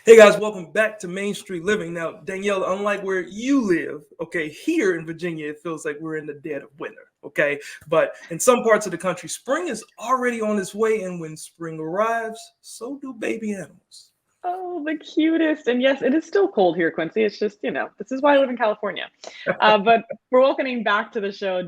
Hey guys, welcome back to Main Street Living. Now, Danielle, unlike where you live, okay, here in Virginia, it feels like we're in the dead of winter, okay? But in some parts of the country, spring is already on its way, and when spring arrives, so do baby animals. Oh, the cutest. And yes, it is still cold here, Quincy. It's just, this is why I live in California. But we're welcoming back to the show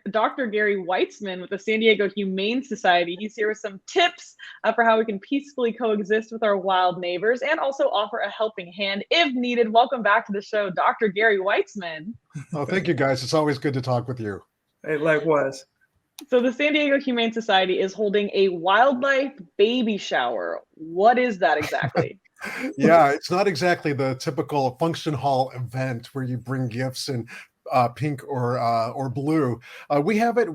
Dr. Gary Weitzman with the San Diego Humane Society. He's here with some tips for how we can peacefully coexist with our wild neighbors and also offer a helping hand if needed. Welcome back to the show, Dr. Gary Weitzman. Oh, thank you, guys. It's always good to talk with you. Hey, likewise. So the San Diego Humane Society is holding a wildlife baby shower. What is that exactly? Yeah, it's not exactly the typical function hall event where you bring gifts in pink or blue. We have it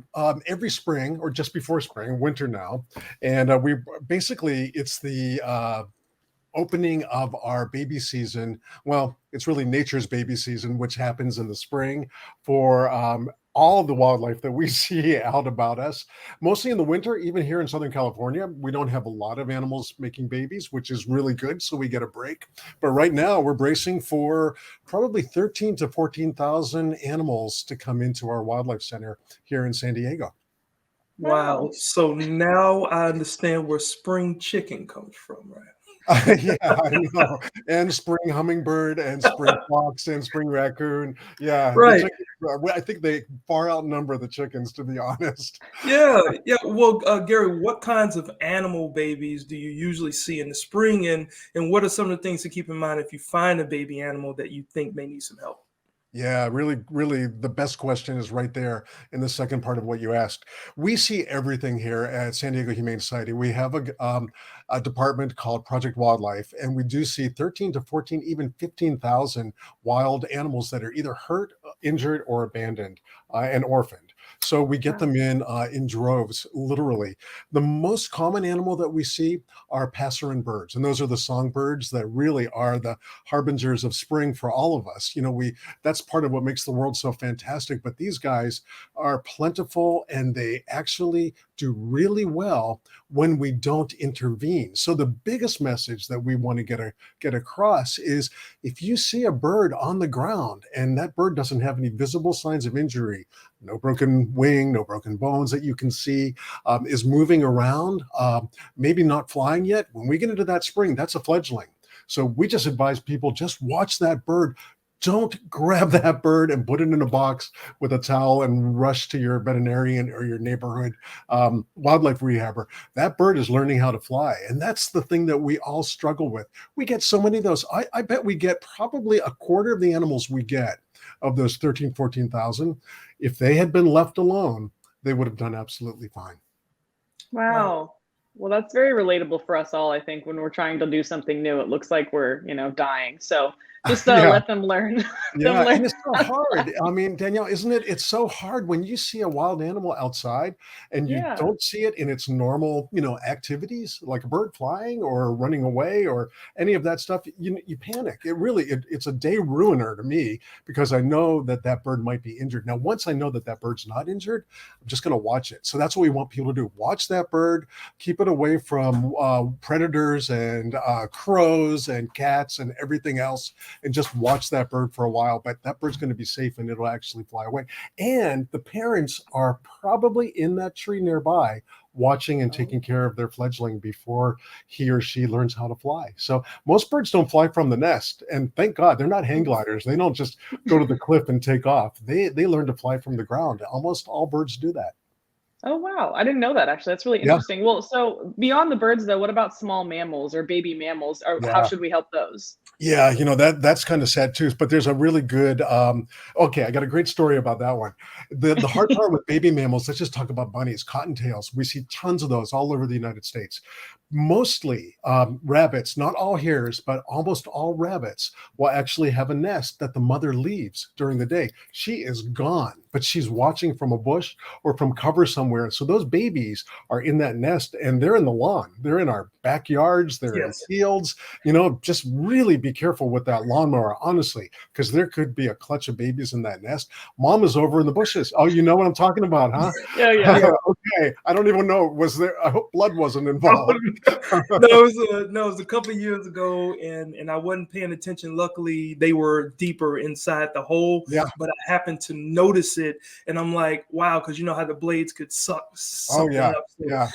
every spring or just before spring, winter now, and it's the opening of our baby season. Well, it's really nature's baby season, which happens in the spring for all of the wildlife that we see out about us. Mostly in the winter, even here in Southern California, we don't have a lot of animals making babies, which is really good. So we get a break. But right now we're bracing for probably 13 to 14,000 animals to come into our wildlife center here in San Diego. Wow. So now I understand where spring chicken comes from, right? Yeah, I know. And spring hummingbird and spring fox and spring raccoon. Yeah, Right. I think they far outnumber the chickens, to be honest. Yeah. Well, Gary, what kinds of animal babies do you usually see in the spring, and what are some of the things to keep in mind if you find a baby animal that you think may need some help? Yeah, really, really, the best question is right there in the second part of what you asked. We see everything here at San Diego Humane Society. We have a department called Project Wildlife, and we do see 13 to 14, even 15,000 wild animals that are either hurt, injured, or abandoned and orphaned. So we get them in droves, literally. The most common animal that we see are passerine birds, and those are the songbirds that really are the harbingers of spring for all of us. That's part of what makes the world so fantastic. But these guys are plentiful and they actually do really well when we don't intervene. So the biggest message that we want to get across is if you see a bird on the ground and that bird doesn't have any visible signs of injury, no broken wing, no broken bones that you can see, is moving around, maybe not flying yet, when we get into that spring, that's a fledgling. So we just advise people just watch that bird. Don't grab that bird and put it in a box with a towel and rush to your veterinarian or your neighborhood wildlife rehabber. That bird is learning how to fly. And that's the thing that we all struggle with. We get so many of those. I bet we get probably a quarter of the animals we get of those 13, 14,000. If they had been left alone, they would have done absolutely fine. Wow. Well, that's very relatable for us all, I think, when we're trying to do something new. It looks like we're, dying. So just let them learn. Yeah, and it's so hard. I mean, Danielle, isn't it? It's so hard when you see a wild animal outside and you don't see it in its normal, activities, like a bird flying or running away or any of that stuff. You panic. It's a day ruiner to me because I know that bird might be injured. Now, once I know that bird's not injured, I'm just going to watch it. So that's what we want people to do. Watch that bird, keep it away from predators and crows and cats and everything else, and just watch that bird for a while. But that bird's going to be safe and it'll actually fly away. And the parents are probably in that tree nearby watching and taking care of their fledgling before he or she learns how to fly. So most birds don't fly from the nest. And thank God they're not hang gliders. They don't just go to the cliff and take off. They learn to fly from the ground. Almost all birds do that. Oh, wow. I didn't know that, actually. That's really interesting. Well, so beyond the birds, though, what about small mammals or baby mammals? Or how should we help those? Yeah, that's kind of sad too. But there's a really good. Okay, I got a great story about that one. The hard part with baby mammals. Let's just talk about bunnies, cottontails. We see tons of those all over the United States. Mostly rabbits, not all hares, but almost all rabbits will actually have a nest that the mother leaves during the day. She is gone, but she's watching from a bush or from cover somewhere. So those babies are in that nest and they're in the lawn. They're in our backyards. They're in fields. Just really be careful with that lawnmower, honestly, because there could be a clutch of babies in that nest. Mom is over in the bushes. Oh, you know what I'm talking about, huh? Yeah. Okay. I don't even know. I hope blood wasn't involved. It was a couple of years ago, and I wasn't paying attention. Luckily, they were deeper inside the hole, Yeah. but I happened to notice it, and I'm like, wow, because you know how the blades could suck Oh something yeah, up. So, yeah,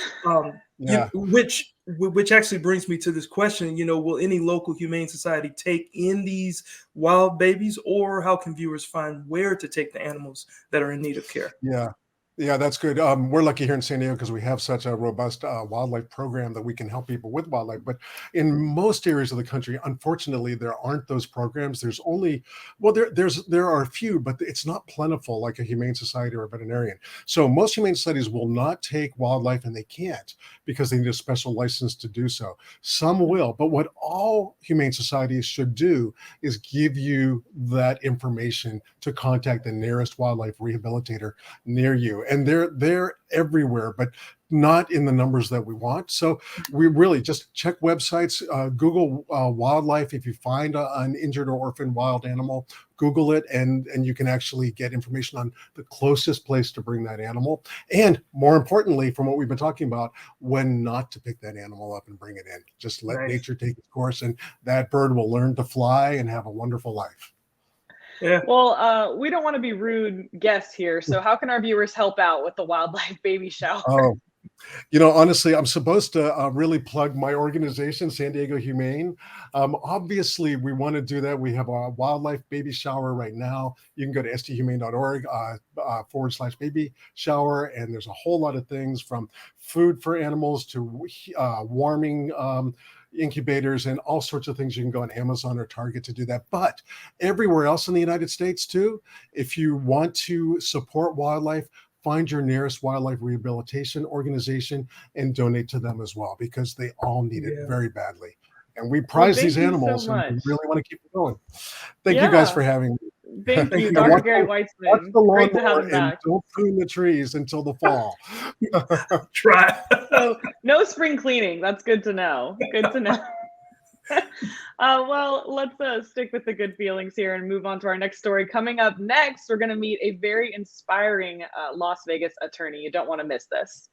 you yeah. which actually brings me to this question. Will any local humane society take in these wild babies, or how can viewers find where to take the animals that are in need of care? Yeah. Yeah, that's good. We're lucky here in San Diego because we have such a robust wildlife program that we can help people with wildlife. But in most areas of the country, unfortunately, there aren't those programs. There's only, well, there are a few, but it's not plentiful like a humane society or a veterinarian. So most humane societies will not take wildlife, and they can't because they need a special license to do so. Some will, but what all humane societies should do is give you that information to contact the nearest wildlife rehabilitator near you, and they're everywhere, but not in the numbers that we want. So we really just check websites, Google wildlife. If you find an injured or orphaned wild animal, Google it, and you can actually get information on the closest place to bring that animal, and more importantly, from what we've been talking about, when not to pick that animal up and bring it in. Just let Nice. nature take its course, and that bird will learn to fly and have a wonderful life. Yeah. Well, we don't want to be rude guests here, so how can our viewers help out with the wildlife baby shower? Oh, honestly, I'm supposed to really plug my organization, San Diego Humane. Obviously, we want to do that. We have a wildlife baby shower right now. You can go to sthumane.org /baby shower, and there's a whole lot of things from food for animals to warming incubators and all sorts of things. You can go on Amazon or Target to do that. But everywhere else in the United States, too, if you want to support wildlife, find your nearest wildlife rehabilitation organization and donate to them as well, because they all need it Yeah. very badly. And we Well, prize thank these you so animals, and we much. really want to keep it going. Thank you guys Yeah, for having me. thank you, you. Now, Dr. watch Gary watch Weitzman. the Great to have lawnmower him and back. don't prune the trees until the fall. Try. So no spring cleaning. That's good to know. Good to know. Well, let's stick with the good feelings here and move on to our next story. Coming up next, we're going to meet a very inspiring Las Vegas attorney. You don't want to miss this.